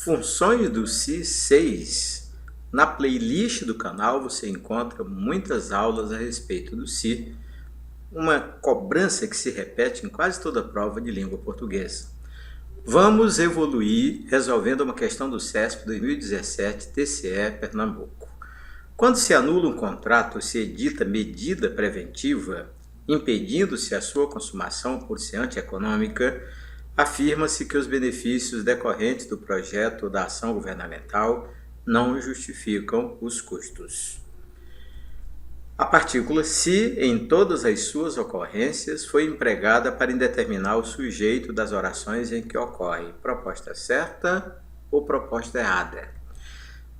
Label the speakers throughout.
Speaker 1: funções do Si 6. Na playlist do canal você encontra muitas aulas a respeito do Si, uma cobrança que se repete em quase toda prova de língua portuguesa. Vamos evoluir resolvendo uma questão do CESP 2017, TCE, Pernambuco. Quando se anula um contrato ou se edita medida preventiva, impedindo-se a sua consumação por ser antieconômica, afirma-se que os benefícios decorrentes do projeto ou da ação governamental não justificam os custos. A partícula se, em todas as suas ocorrências, foi empregada para indeterminar o sujeito das orações em que ocorre proposta certa ou proposta errada.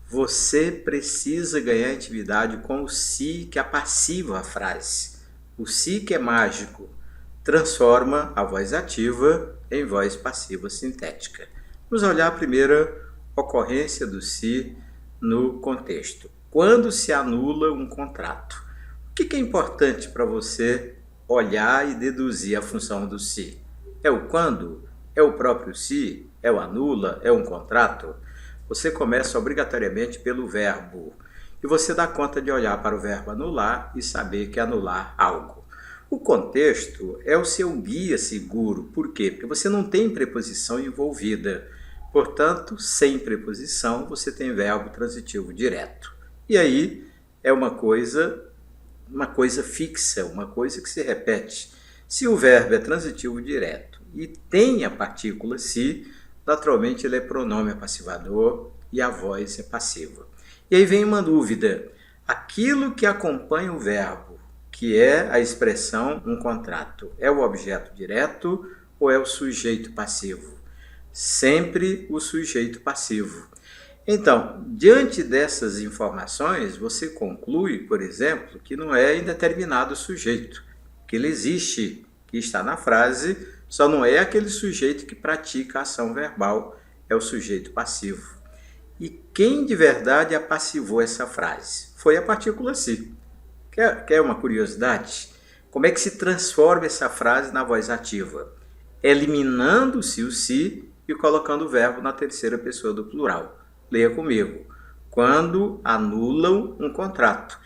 Speaker 1: Você precisa ganhar intimidade com o si que apassiva a frase. O si que é mágico transforma a voz ativa em voz passiva sintética. Vamos olhar a primeira ocorrência do si no contexto. Quando se anula um contrato. O que é importante para você olhar e deduzir a função do si? É o quando? É o próprio si? É o anula? É um contrato? Você começa obrigatoriamente pelo verbo. E você dá conta de olhar para o verbo anular e saber que é anular algo. O contexto é o seu guia seguro. Por quê? Porque você não tem preposição envolvida. Portanto, sem preposição, você tem verbo transitivo direto. E aí é uma coisa fixa, uma coisa que se repete. Se o verbo é transitivo direto e tem a partícula se, naturalmente ele é pronome apassivador e a voz é passiva. E aí vem uma dúvida. Aquilo que acompanha o verbo, que é a expressão um contrato, é o objeto direto ou é o sujeito passivo? Sempre o sujeito passivo. Então, diante dessas informações, você conclui, por exemplo, que não é indeterminado sujeito, que ele existe, que está na frase, só não é aquele sujeito que pratica a ação verbal, é o sujeito passivo. E quem de verdade apassivou essa frase? Foi a partícula si. Quer uma curiosidade? Como é que se transforma essa frase na voz ativa? Eliminando-se o si e colocando o verbo na terceira pessoa do plural. Leia comigo. Quando anulam um contrato.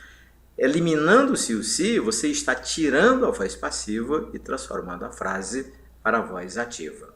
Speaker 1: Eliminando-se o si, você está tirando a voz passiva e transformando a frase para a voz ativa.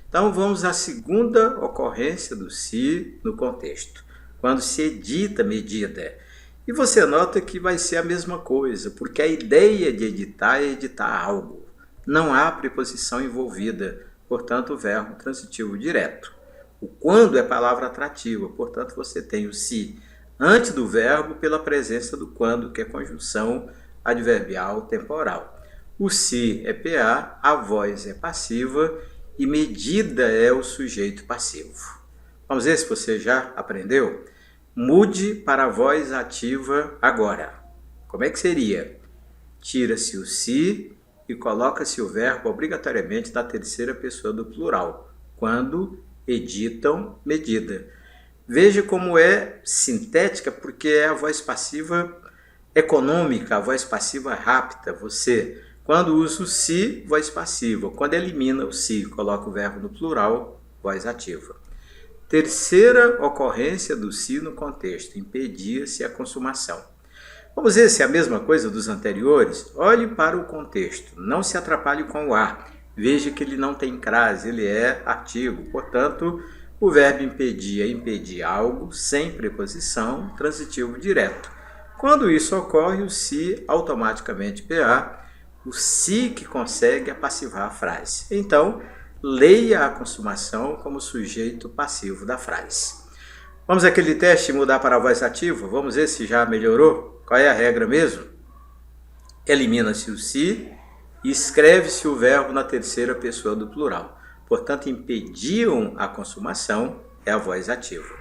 Speaker 1: Então vamos à segunda ocorrência do si no contexto. Quando se edita medida. E você nota que vai ser a mesma coisa, porque a ideia de editar é editar algo. Não há preposição envolvida, portanto o verbo transitivo direto. O quando é palavra atrativa, portanto você tem o si antes do verbo pela presença do quando, que é conjunção adverbial temporal. O si é PA, a voz é passiva e medida é o sujeito passivo. Vamos ver se você já aprendeu? Mude para a voz ativa agora. Como é que seria? Tira-se o si e coloca-se o verbo obrigatoriamente na terceira pessoa do plural, quando editam medida. Veja como é sintética, porque é a voz passiva econômica, a voz passiva rápida. Você, quando usa o si, voz passiva. Quando elimina o si, coloca o verbo no plural, voz ativa. Terceira ocorrência do si no contexto, impedia-se a consumação. Vamos ver se é a mesma coisa dos anteriores? Olhe para o contexto, não se atrapalhe com o a. Veja que ele não tem crase, ele é artigo. Portanto, o verbo impedir é impedir algo sem preposição, transitivo direto. Quando isso ocorre, o si automaticamente PA, o si que consegue apassivar a frase. Então, leia a consumação como sujeito passivo da frase. Vamos àquele teste mudar para a voz ativa? Vamos ver se já melhorou? Qual é a regra mesmo? Elimina-se o si e escreve-se o verbo na terceira pessoa do plural. Portanto, impediam a consumação é a voz ativa.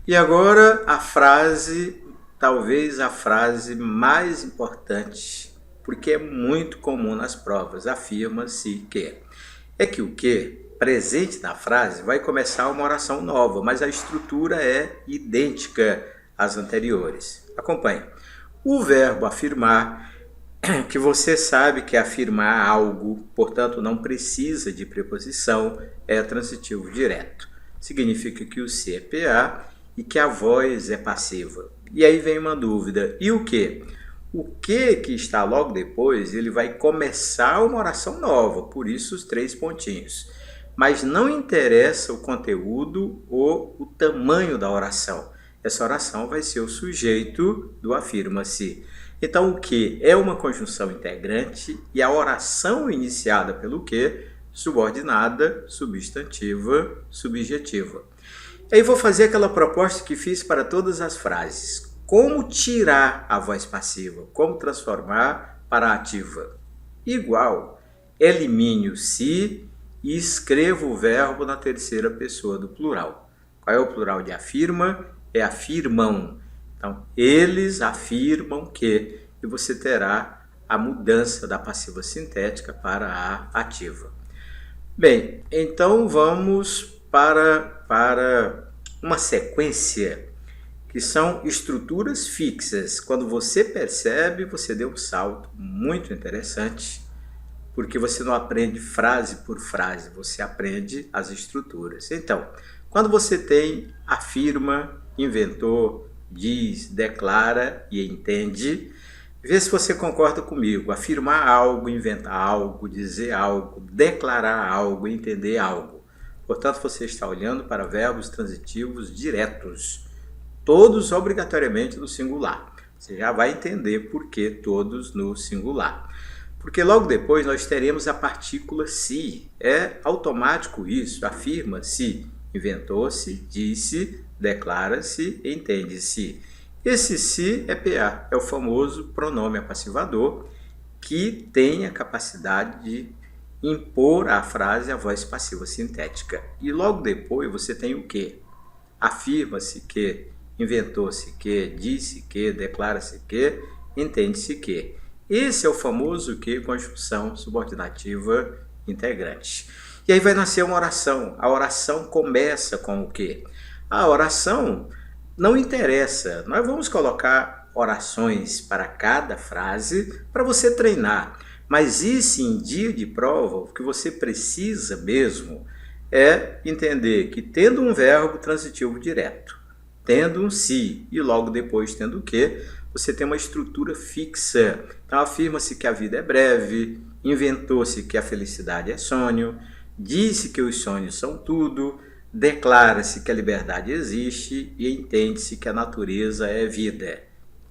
Speaker 1: E agora a frase, talvez a frase mais importante, porque é muito comum nas provas, afirma-se que. É que o que presente na frase vai começar uma oração nova, mas a estrutura é idêntica às anteriores. Acompanhe. O verbo afirmar, que você sabe que é afirmar algo, portanto não precisa de preposição, é transitivo direto. significa que o se é PA e que a voz é passiva. E aí vem uma dúvida, e o que? O que está logo depois, ele vai começar uma oração nova, por isso os 3 pontinhos. Mas não interessa o conteúdo ou o tamanho da oração. Essa oração vai ser o sujeito do afirma-se. Então, o que é uma conjunção integrante e a oração iniciada pelo que, subordinada, substantiva, subjetiva. Aí vou fazer aquela proposta que fiz para todas as frases. Como tirar a voz passiva? Como transformar para ativa? Igual, elimine o se e escreva o verbo na terceira pessoa do plural. Qual é o plural de afirma? É afirmam. Então, eles afirmam que, e você terá a mudança da passiva sintética para a ativa. Bem, então vamos para uma sequência que são estruturas fixas. Quando você percebe, você deu um salto muito interessante, porque você não aprende frase por frase, você aprende as estruturas. Então, quando você tem afirma, inventou, diz, declara e entende, vê se você concorda comigo. Afirmar algo, inventar algo, dizer algo, declarar algo, entender algo. Portanto, você está olhando para verbos transitivos diretos, todos obrigatoriamente no singular. Você já vai entender por que todos no singular. Porque logo depois nós teremos a partícula se. É automático isso. Afirma-se, inventou-se, disse, declara-se, entende-se. Esse se é PA, é o famoso pronome apassivador que tem a capacidade de impor à frase a voz passiva sintética. E logo depois você tem o que? Afirma-se que, inventou-se que, disse que, declara-se que, entende-se que. Esse é o famoso que, conjunção subordinativa integrante. E aí vai nascer uma oração. A oração começa com o quê? A oração não interessa. Nós vamos colocar orações para cada frase para você treinar. Mas isso em dia de prova, o que você precisa mesmo é entender que tendo um verbo transitivo direto, tendo um se e logo depois tendo o que, você tem uma estrutura fixa. Então afirma-se que a vida é breve, inventou-se que a felicidade é sonho, disse que os sonhos são tudo, declara-se que a liberdade existe e entende-se que a natureza é vida.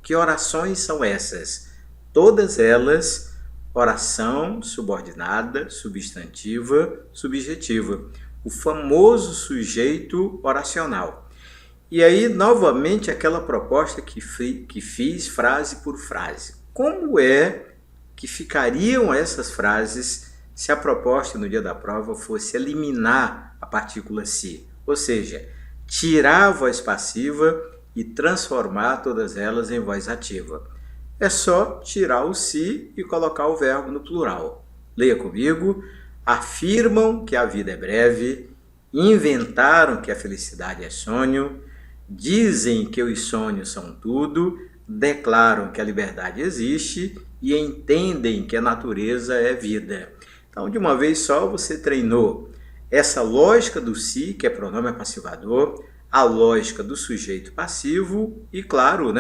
Speaker 1: Que orações são essas? Todas elas, oração subordinada, substantiva, subjetiva. O famoso sujeito oracional. E aí, novamente, aquela proposta que fiz frase por frase. Como é que ficariam essas frases se a proposta no dia da prova fosse eliminar a partícula se? Ou seja, tirar a voz passiva e transformar todas elas em voz ativa. É só tirar o se e colocar o verbo no plural. Leia comigo. Afirmam que a vida é breve, inventaram que a felicidade é sonho, dizem que os sonhos são tudo, declaram que a liberdade existe e entendem que a natureza é vida. Então, de uma vez só, você treinou essa lógica do se, que é pronome passivador, a lógica do sujeito passivo e, claro,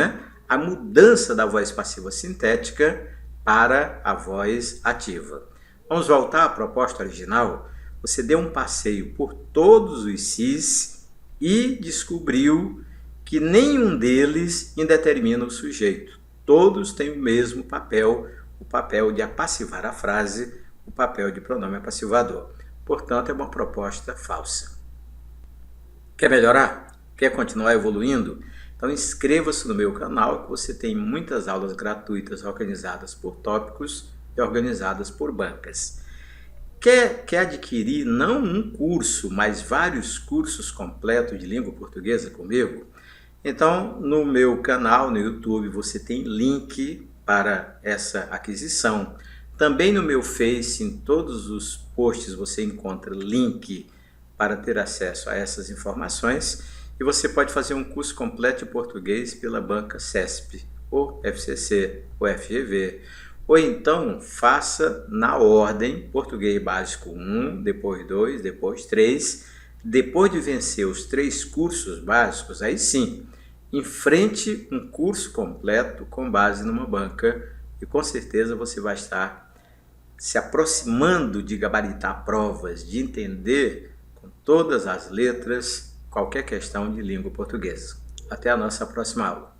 Speaker 1: a mudança da voz passiva sintética para a voz ativa. Vamos voltar à proposta original? Você deu um passeio por todos os sis e descobriu que nenhum deles indetermina o sujeito. Todos têm o mesmo papel, o papel de apassivar a frase, o papel de pronome apassivador. Portanto, é uma proposta falsa. Quer melhorar? Quer continuar evoluindo? Então inscreva-se no meu canal, que você tem muitas aulas gratuitas organizadas por tópicos e organizadas por bancas. Quer adquirir não um curso, mas vários cursos completos de língua portuguesa comigo? Então, no meu canal, no YouTube, você tem link para essa aquisição. Também no meu Face, em todos os posts, você encontra link para ter acesso a essas informações. E você pode fazer um curso completo de português pela banca CESP, ou FCC, ou FGV. Ou então, faça na ordem, português básico 1, depois 2, depois 3, Depois de vencer os 3 cursos básicos, aí sim, enfrente um curso completo com base numa banca e com certeza você vai estar se aproximando de gabaritar provas, de entender com todas as letras qualquer questão de língua portuguesa. Até a nossa próxima aula.